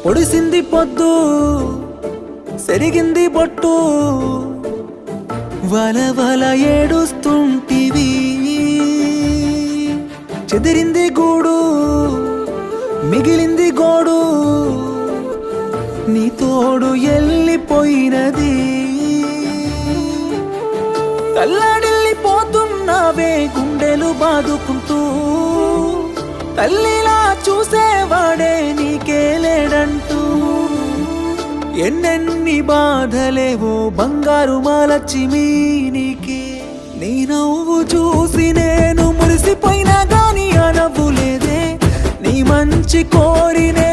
పొడిసింది పొద్దు సెరిగింది బొట్టు వల వల ఏడుస్తుంటివి చెదిరింది గూడు మిగిలింది గోడు నీ తోడు ఎల్లిపోయినది తల్లాడిల్లిపోతున్నావే గుండెలు బాదుకుంటూ తల్లిలా చూసేవాడే నీకే లేడంటూ ఎన్నెన్ని బాధలేవో బంగారు మాలచ్చిమి నీకే నీ నవ్వు చూసి నేను మురిసిపోయినా గాని ఆ నవ్వు లేదే నీ మంచి కోరినే